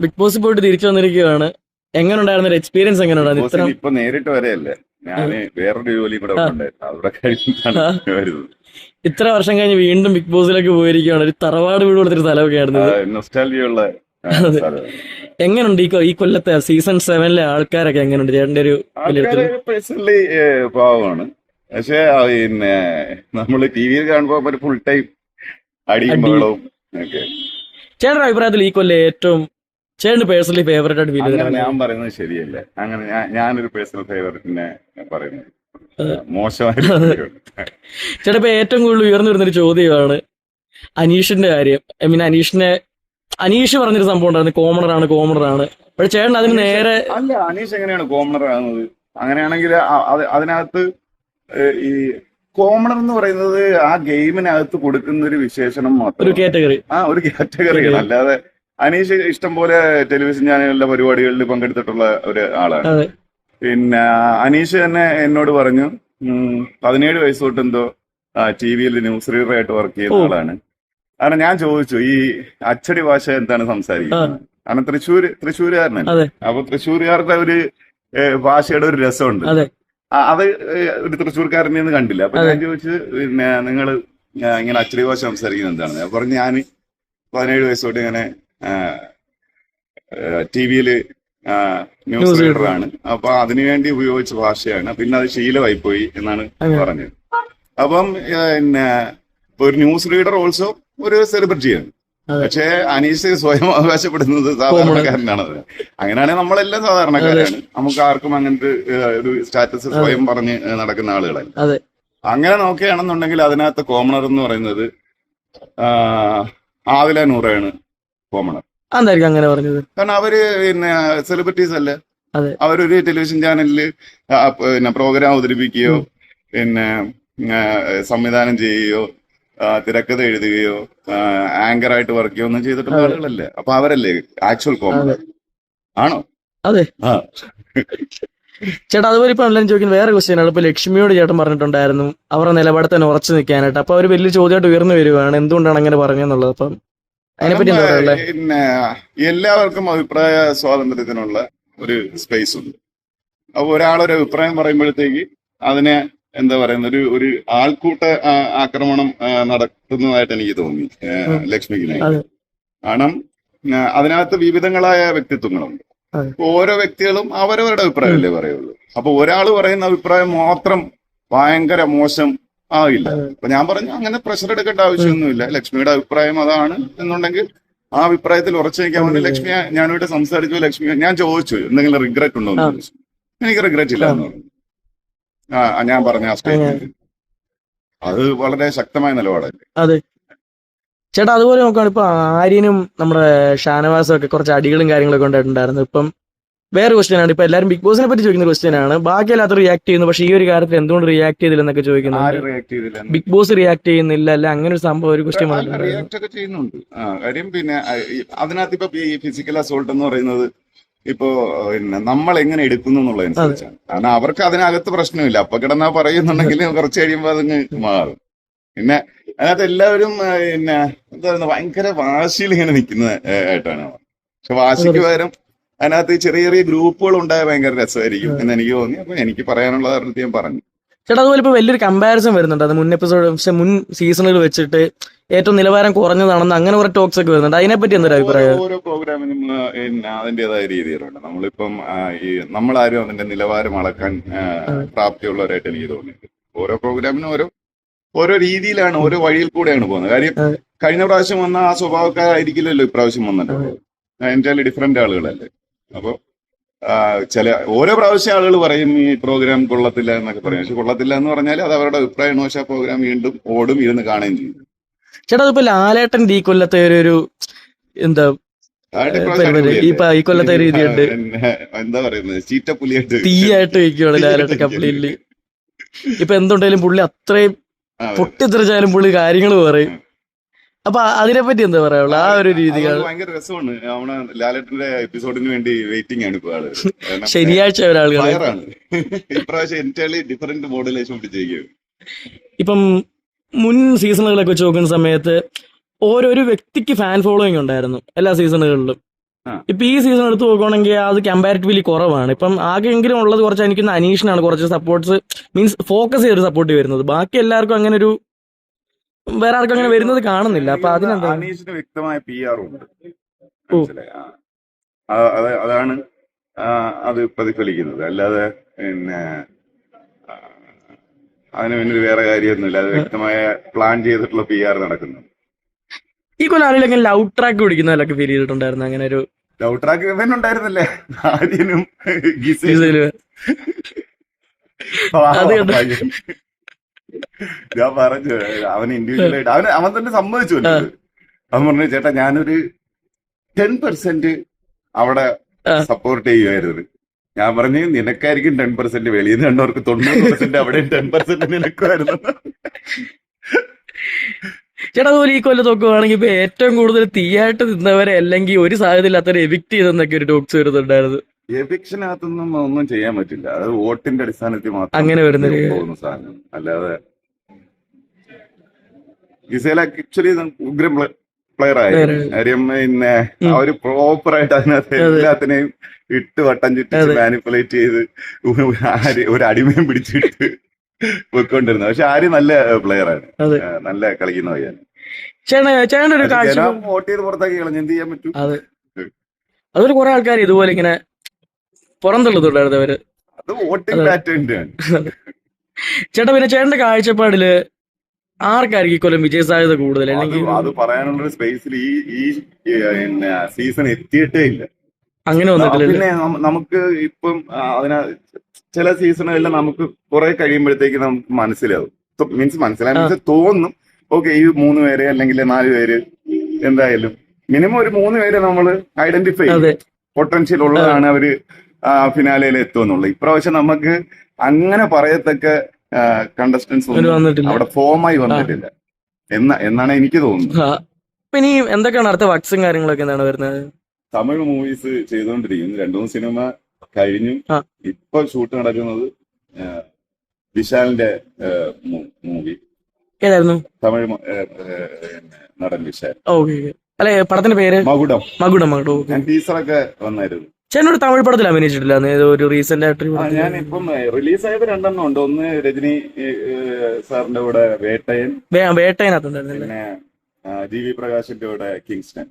Big boss പോയിട്ട് തിരിച്ചു വന്നിരിക്കുകയാണ്. എങ്ങനെ ഉണ്ടായിരുന്ന ഒരു എക്സ്പീരിയൻസ് എങ്ങനെ ഉണ്ടായിരുന്നു? ബോസിൽ ഇപ്പൊ നേരിട്ട് വരെയല്ലേ, ഞാന് വേറൊരു ജോലി കൂടെ ഉണ്ടായിരുന്നു, അവിടെ കഴിഞ്ഞിട്ടാണ് വരുന്നത്. ഇത്ര വർഷം കഴിഞ്ഞ് വീണ്ടും ബിഗ് ബോസിലേക്ക് പോയിരിക്കുകയാണ്. ഒരു തറവാട് വീട് കൊടുത്തൊരു സ്ഥലമൊക്കെ ആയിരുന്നു ഇത്. നൊസ്റ്റാൾജിയുള്ള അതെ. സ്ഥലം. എങ്ങനെയുണ്ട് ഈ കൊല്ലത്തെ സീസൺ 7 ആൾക്കാരൊക്കെ എങ്ങനെയുണ്ട് ചേട്ടന്റെ ഒരു വിലയിരുത്തൽ? ആൾക്കാര് പേഴ്സണലി പാവമാണ്. പക്ഷെ പിന്നെ നമ്മള് ടി വിയിൽ കാണുമ്പോ ഫുൾ ടൈം അടിയും അടി. ബഹളവും ഒക്കെ. ചേട്ടന്റെ അഭിപ്രായത്തിൽ ഈ കൊല്ലം ഏറ്റവും ചേട്ടന് പേഴ്സണലി ഫേവറേറ്റ് ആയിട്ട് ഫീൽ അങ്ങനെ ചെയ്തത്? ഞാൻ പറയുന്നത് ശരിയല്ല. അങ്ങനെ ഞാനൊരു പേഴ്സണൽ ഫേവററ്റിനെ പറയുന്നത് മോശമായിട്ട്. ചേട്ടാ ഇപ്പൊ ഏറ്റവും കൂടുതൽ ഉയർന്നു വരുന്നൊരു ചോദ്യമാണ് അനീഷിന്റെ കാര്യം. ഐ മീൻ അനീഷ് പറഞ്ഞൊരു സംഭവം ഉണ്ടായിരുന്നു, കോമണറാണ്. പക്ഷെ ചേട്ടൻ അതിന് നേരെ അല്ല, അനീഷ് എങ്ങനെയാണ് കോമണർ ആകുന്നത്? അങ്ങനെയാണെങ്കിൽ അതിനകത്ത് ഈ കോമണർ എന്ന് പറയുന്നത് ആ ഗെയിമിനകത്ത് കൊടുക്കുന്ന ഒരു വിശേഷണം ഒരു മാത്രം, കാറ്റഗറി. ഒരു കാറ്റഗറിയാണ്. അല്ലാതെ അനീഷ് ഇഷ്ടം പോലെ ടെലിവിഷൻ ചാനലിലെ പരിപാടികളിൽ പങ്കെടുത്തിട്ടുള്ള ഒരു ആളാണ്. അതെ. പിന്നെ അനീഷ് തന്നെ എന്നോട് പറഞ്ഞു 17 വയസ്സ് തൊട്ട് എന്തോ ടി വിയിൽ ന്യൂസ് റീഡർ ആയിട്ട് വർക്ക് ചെയ്യുന്ന ആളാണ്. കാരണം ഞാൻ ചോദിച്ചു ഈ അച്ചടി ഭാഷ എന്താണ് സംസാരിക്കുന്നത്, കാരണം തൃശ്ശൂരുകാരനല്ലേ. അതെ. അപ്പൊ തൃശ്ശൂരുകാരുടെ ഒരു ഭാഷയുടെ ഒരു രസമുണ്ട്. അതെ. അത് ഒരു തൃശ്ശൂർക്കാരനെയൊന്നും കണ്ടില്ല. അപ്പൊ ഞാൻ ചോദിച്ചു, പിന്നെ നിങ്ങൾ ഇങ്ങനെ അച്ചടി ഭാഷ സംസാരിക്കുന്നത് എന്താണ്? അപ്പൊ പറഞ്ഞു ഞാൻ 17 വയസ്സ് തൊട്ട് ഇങ്ങനെ ടി വിയില് ന്യൂസ് റീഡറാണ്, അപ്പൊ അതിനുവേണ്ടി ഉപയോഗിച്ച ഭാഷയാണ്, പിന്നെ അത് ശീലമായി പോയി എന്നാണ് പറഞ്ഞത്. അപ്പം പിന്നെ ഒരു ന്യൂസ് റീഡർ ഓൾസോ ഒരു സെലിബ്രിറ്റിയാണ്. പക്ഷേ അനീഷ് സ്വയം അവകാശപ്പെടുന്നത് സാധാരണക്കാരനാണ്. അങ്ങനെയാണെങ്കിൽ നമ്മളെല്ലാം സാധാരണക്കാരാണ്. നമുക്ക് ആർക്കും അങ്ങനത്തെ ഒരു സ്റ്റാറ്റസ് സ്വയം പറഞ്ഞ് നടക്കുന്ന ആളുകളല്ല. അങ്ങനെ നോക്കുകയാണെന്നുണ്ടെങ്കിൽ അതിനകത്ത് കോമണർ എന്ന് പറയുന്നത് ആദില നൂറയാണ് കോമണർ. എന്തായിരിക്കും അങ്ങനെ പറഞ്ഞത്? കാരണം അവര് പിന്നെ സെലിബ്രിറ്റീസ് അല്ലേ. അതെ. അവരൊരു ടെലിവിഷൻ ചാനലില് പിന്നെ പ്രോഗ്രാം അവതരിപ്പിക്കുകയോ പിന്നെ സംവിധാനം ചെയ്യുകയോ തിരക്കഥ എഴുതുകയോ ആങ്കറായിട്ട് വർക്ക് ചെയ്യുകയോ ഒന്നും ചെയ്തിട്ടുള്ള ആളുകളല്ലേ. അപ്പൊ അവരല്ലേ ആക്ച്വൽ കോമണർ ആണോ? അതെ. ചേട്ടാ അതുപോലെ ഇപ്പൊ എല്ലാവരും ചോദിക്കുന്ന വേറെ ക്വസ്റ്റ്യൻ ആണ്. ഇപ്പൊ ലക്ഷ്മിയോട് ചേട്ടൻ പറഞ്ഞിട്ടുണ്ടായിരുന്നു അവരുടെ നിലപാട് തന്നെ ഉറച്ചു നിൽക്കാനായിട്ട്. അപ്പൊ അവര് വലിയ ചോദ്യമായിട്ട് ഉയർന്നു വരുവാണ്, എന്തുകൊണ്ടാണ് അങ്ങനെ പറഞ്ഞെന്നുള്ളത്. അപ്പം അതിനെപ്പറ്റി എന്താ പറയുക? പിന്നെ എല്ലാവർക്കും അഭിപ്രായ സ്വാതന്ത്ര്യത്തിനുള്ള ഒരു സ്പേസ് ഉണ്ട്. അപ്പൊ ഒരാളൊരു അഭിപ്രായം പറയുമ്പോഴത്തേക്ക് അതിനെ എന്താ പറയുന്ന ഒരു ആൾക്കൂട്ട ആക്രമണം നടത്തുന്നതായിട്ട് എനിക്ക് തോന്നി ലക്ഷ്മിക്ക്. കാരണം അതിനകത്ത് വിവിധങ്ങളായ വ്യക്തിത്വങ്ങളുണ്ട്. ഓരോ വ്യക്തികളും അവരവരുടെ അഭിപ്രായമല്ലേ പറയുള്ളൂ. അപ്പൊ ഒരാൾ പറയുന്ന അഭിപ്രായം മാത്രം ഭയങ്കര മോശം ആവില്ല. അപ്പൊ ഞാൻ പറഞ്ഞു അങ്ങനെ പ്രഷർ എടുക്കേണ്ട ആവശ്യമൊന്നുമില്ല. ലക്ഷ്മിയുടെ അഭിപ്രായം അതാണ് എന്നുണ്ടെങ്കിൽ ആ അഭിപ്രായത്തിൽ ഉറച്ചു നിൽക്കാൻ വേണ്ടി ലക്ഷ്മി ഞാനോട് സംസാരിച്ചു. ലക്ഷ്മി ഞാൻ ചോദിച്ചു എന്തെങ്കിലും റിഗ്രറ്റ് ഉണ്ടോ എന്ന് ചോദിച്ചു. എനിക്ക് റിഗ്രറ്റ് ഇല്ല എന്ന് പറഞ്ഞു. ഞാൻ പറഞ്ഞ ആ സ്റ്റേറ്റ്മെന്റ് അത് വളരെ ശക്തമായ നിലപാടല്ലേ. അതെ ചേട്ടാ. അതുപോലെ നോക്കുകയാണ് ഇപ്പൊ ആര്യനും നമ്മുടെ ഷാനവാസും ഒക്കെ കുറച്ച് അടികളും കാര്യങ്ങളൊക്കെ ഉണ്ടായിട്ടുണ്ടായിരുന്നു. ഇപ്പം വേറെ ക്വസ്റ്റ്യൻ ആണ്, ഇപ്പൊ എല്ലാവരും ബിഗ് ബോസിനെ പറ്റി ചോദിക്കുന്ന ക്വസ്റ്റ്യൻ ആണ്. ബാക്കിയെല്ലാത്ത റിയാക്ട് ചെയ്യുന്നു, പക്ഷെ ഈ ഒരു കാര്യത്തിൽ എന്തുകൊണ്ട് റിയാക്ട് ചെയ്തില്ലെന്നൊക്കെ ചോദിക്കുന്നു. ബിഗ് ബോസ് റിയാക്ട് ചെയ്യുന്നില്ല അല്ല അങ്ങനെ ഒരു സംഭവം ഒരു ക്വസ്റ്റ്യൻ റിയാക്ട് ഒക്കെ ചെയ്യുന്നുണ്ട്. കാര്യം പിന്നെ അതിനകത്ത് ഇപ്പൊ ഈ ഫിസിക്കൽ അസോൾട്ട് എന്ന് പറയുന്നത് ഇപ്പോ പിന്നെ നമ്മൾ എങ്ങനെ എടുക്കുന്നു എന്നുള്ളതനുസരിച്ചാണ്. കാരണം അവർക്ക് അതിനകത്ത് പ്രശ്നമില്ല. അപ്പൊ കിടന്നാ പറയുന്നുണ്ടെങ്കിൽ കുറച്ച് കഴിയുമ്പോൾ അതിന് മാറും. പിന്നെ അതിനകത്ത് എല്ലാവരും പിന്നെ എന്താ പറയുക ഭയങ്കര വാശിയിൽ ഇങ്ങനെ നിൽക്കുന്ന ആയിട്ടാണ്. പക്ഷെ വാശിക്ക് പകരം അതിനകത്ത് ചെറിയ ചെറിയ ഗ്രൂപ്പുകൾ ഉണ്ടായ ഭയങ്കര രസമായിരിക്കും എന്ന് എനിക്ക് തോന്നി. അപ്പൊ എനിക്ക് പറയാനുള്ള കാര്യത്തിൽ ഞാൻ പറഞ്ഞു. ചേട്ടാ അതുപോലെ ഇപ്പൊ വലിയൊരു കമ്പാരിസൺ വരുന്നുണ്ട്. അത് മുൻ സീസണുകൾ വെച്ചിട്ട് ഏറ്റവും നിലവാരം കുറഞ്ഞതാണെന്ന് അങ്ങനെ കുറെ ടോക്സ് ഒക്കെ വരുന്നുണ്ട്. അതിനെപ്പറ്റി എന്തൊരു അഭിപ്രായം? ഓരോ പ്രോഗ്രാമിനും അതിൻ്റെതായ രീതിയിലുണ്ട്. നമ്മളിപ്പം നമ്മളാരും അതിന്റെ നിലവാരം അളക്കാൻ പ്രാപ്തിയുള്ളവരായിട്ട് എനിക്ക് തോന്നിയിട്ടുണ്ട്. ഓരോ പ്രോഗ്രാമിനും ഓരോ രീതിയിലാണ്, ഓരോ വഴിയിൽ കൂടെയാണ് പോകുന്നത്. കാര്യം കഴിഞ്ഞ പ്രാവശ്യം വന്ന ആ സ്വഭാവക്കാരായിരിക്കില്ലല്ലോ ഇപ്രാവശ്യം വന്നിട്ടുള്ളത്. എന്നുവെച്ചാൽ ഡിഫറെന്റ് ആളുകളല്ലേ. അപ്പൊ ഓരോ പ്രാവശ്യം ആളുകൾ പറയും ഈ പ്രോഗ്രാം കൊള്ളത്തില്ല എന്നൊക്കെ പറയും. പക്ഷെ കൊള്ളത്തില്ല എന്ന് പറഞ്ഞാൽ അത് അവരുടെ അഭിപ്രായമാണ്. പക്ഷെ ആ പ്രോഗ്രാം വീണ്ടും ഇരുന്ന് കാണുകയും ചെയ്യും. ചേട്ടാ അതിപ്പോ ലാലേട്ടൻ ഈ കൊല്ലത്തെ ഒരു എന്താ ഈ കൊല്ലത്തെ രീതിയുണ്ട്, എന്താ പറയുന്നത്, ചീറ്റപ്പുലിയായിട്ട് തീയായിട്ട് വയ്ക്കുവാണ് ലാലേട്ടൻ കംപ്ലീറ്റ്ലി. ഇപ്പൊ എന്തുണ്ടെങ്കിലും പുള്ളി അത്രയും പൊട്ടിത്തെറിച്ചാലും പുള്ളി കാര്യങ്ങൾ പറയും. അപ്പൊ അതിനെപ്പറ്റി എന്താ പറയാനുള്ള ആ ഒരു രീതികൾ? ഭയങ്കര രസമാണ്. നമ്മുടെ ലാലേട്ടന്റെ എപ്പിസോഡിന് വേണ്ടി വെയിറ്റിംഗ് ആണ് ഇപ്പൊ ആള്. ശനിയാഴ്ച ഒരാളുകളാണ് ഇപ്രാവശ്യം എൻറ്റയർലി ഡിഫറെന്റ് മോഡലേഷൻ പിടിച്ചിരിക്കുകയാണ്. ഇപ്പം മുൻ സീസണുകളൊക്കെ വെച്ച് നോക്കുന്ന സമയത്ത് ഓരോരോ വ്യക്തിക്ക് ഫാൻ ഫോളോയിങ് ഉണ്ടായിരുന്നു എല്ലാ സീസണുകളിലും. ആ. ഇപ്പൊ ഈ സീസൺ എടുത്ത് നോക്കുവാണെങ്കിൽ അത് കമ്പാരിറ്റീവ്ലി കുറവാണ്. ഇപ്പം ആകെങ്കിലും ഉള്ളത് കുറച്ച് എനിക്കൊന്ന് അനീഷിനാണ് കുറച്ച് സപ്പോർട്ട്സ് മീൻസ് ഫോക്കസ് ചെയ്തൊരു സപ്പോർട്ട് വരുന്നത്. ബാക്കി എല്ലാവർക്കും അങ്ങനെ ഒരു വേറെ ആർക്കും അങ്ങനെ വരുന്നത് കാണുന്നില്ല. അപ്പൊ അതിനെന്താ? അനീഷിന് വ്യക്തമായ PR ഉണ്ട്. ഓ. മനസ്സിലായി. അതാണ് അത് പ്രതിഫലിക്കുന്നത്. അല്ലാതെ പിന്നെ ആ, അതിന് പിന്നിൽ വേറെ കാര്യമൊന്നുമില്ല. അത് വ്യക്തമായ പ്ലാൻ ചെയ്തിട്ടുള്ള PR നടക്കുന്നു. ഈ കൊല്ലം ആരെങ്കിലും ലവ് ട്രാക്ക് പിടിക്കുന്നതിലൊക്കെ ഫീൽ ചെയ്തിട്ടുണ്ടായിരുന്നു അങ്ങനെ ഒരു ലവ് ട്രാക്ക് ഇവൻ ഉണ്ടായിരുന്നില്ലേ, ആര്യനും ഗിസയിലും. ഇതില്? അത് കണ്ടു. ഞാൻ പറഞ്ഞു അവൻ ഇൻഡിവിജ്വൽ ആയിട്ട് അവൻ തന്നെ സമ്മതിച്ചു. അവൻ പറഞ്ഞു ചേട്ടാ ഞാനൊരു 10% അവിടെ ആ. സപ്പോർട്ട് ചെയ്യുമായിരുന്നു. ഞാൻ പറഞ്ഞു നിനക്കായിരിക്കും 10%, വെളിയിൽ നിന്ന് കണ്ടവർക്ക് 90% അവിടെയും 10% നിനക്കുമായിരുന്നു. ചേട്ടാ അതുപോലെ ഈ കൊല്ലം നോക്കുവാണെങ്കിൽ ഇപ്പൊ ഏറ്റവും കൂടുതൽ തീയായിട്ട് നിന്നവരെ അല്ലെങ്കിൽ ഒരു സാധ്യത ഇല്ലാത്തവരെ എവിക്ട് ചെയ്തെന്നൊക്കെ ഒരു ടോക്സ് വരുന്നുണ്ടായിരുന്നു. എവിക്ഷനകത്തൊന്നും ഒന്നും ചെയ്യാൻ പറ്റില്ല. അത് വോട്ടിന്റെ അടിസ്ഥാനത്തിൽ മാത്രം അങ്ങനെ വരുന്നത് പോകുന്ന സാധനം. അല്ലാതെ ഗിസേല ആക്ച്വലി ഉഗ്രം പ്ലെയർ ആയിരുന്നു. കാര്യം പിന്നെ അവര് പ്രോപ്പറായിട്ട് അതിനകത്ത് എല്ലാത്തിനെയും ഇട്ട് വട്ടം ചുറ്റിച്ച് മാനിപ്പുലേറ്റ് ചെയ്ത് ഒരു അടിമയും പിടിച്ചിട്ട് പോയിക്കൊണ്ടിരുന്നത്. പക്ഷെ ആര് നല്ല പ്ലെയറാണ്, നല്ല കളിക്കുന്ന പയ്യാണ്. ചേട്ടൻ ഒരു കാഴ്ച വോട്ട് ചെയ്ത് പുറത്താക്കി കളഞ്ഞു, എന്ത് ചെയ്യാൻ പറ്റും? അതെ, അതുപോലെ കുറെ ആൾക്കാർ ഇതുപോലെ ഇങ്ങനെ പുറന്തള്ളുന്നുണ്ടായിരുന്നു അവര്. അത് വോട്ടിംഗ് പാറ്റേണിന്റെ ആണ്. ചേട്ടാ പിന്നെ ചേട്ടന്റെ കാഴ്ചപ്പാടില് ആർക്കായിരിക്കും ഈ കൊല്ലം വിജയ സാധ്യത കൂടുതൽ? അല്ലെങ്കിൽ അത് പറയാനുള്ളൊരു സ്പേസിൽ ഈ സീസൺ എത്തിയിട്ടേ ഇല്ല. അങ്ങനെ വന്നിട്ടില്ല. പിന്നെ നമുക്ക് ഇപ്പം ചില സീസണുകളിൽ നമുക്ക് കുറെ കഴിയുമ്പോഴത്തേക്ക് നമുക്ക് മനസ്സിലാവും. മനസ്സിലായി തോന്നും ഓക്കെ ഈ 3 പേര് അല്ലെങ്കിൽ 4 പേര് എന്തായാലും മിനിമം ഒരു 3 പേര് നമ്മൾ ഐഡന്റിഫൈ ചെയ്യും, പൊട്ടൻഷ്യൽ ഉള്ളതാണ് അവര് ഫിനാലയിൽ എത്തുമെന്നുള്ളത്. ഇപ്രാവശ്യം നമുക്ക് അങ്ങനെ പറയത്തക്ക കണ്ടസ്റ്റൻസ് ഒന്നും അവിടെ ഫോമായി വന്നിട്ടില്ല എന്നാണ് എനിക്ക് തോന്നുന്നത്. ഇനി എന്തൊക്കെയാണ് അടുത്ത വർക്ക്സും കാര്യങ്ങളൊക്കെ എന്താണ് വരുന്നത്? തമിഴ് മൂവീസ് ചെയ്തുകൊണ്ടിരിക്കുന്നു. 2-3 സിനിമ കഴിഞ്ഞു. ഇപ്പൊ ഷൂട്ട് നടക്കുന്നത് വിശാലിന്റെ മൂവി. ഏതായിരുന്നു? തമിഴ് നടൻ വിശാൽ. അല്ലെ പടത്തിന്റെ പേര്? മകുടം. മകുടം. ഞാൻ ടീച്ചറൊക്കെ വന്നായിരുന്നു. ചേട്ടനൊരു തമിഴ് പടത്തിൽ അഭിനയിച്ചിട്ടില്ല ഒരു റീസെന്റ് ആയിട്ട്? ഞാൻ ഇപ്പം റിലീസായത് 2 ഉണ്ട്. ഒന്ന് രജനി സാറിന്റെ കൂടെ വേട്ടയൻ, വേട്ടയനകത്തുണ്ടായിരുന്നു. പിന്നെ GV പ്രകാശിന്റെ കൂടെ കിങ്സ്റ്റൺ.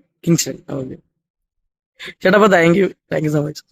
ചേട്ടാ അപ്പൊ താങ്ക് യു സോ മച്ച്.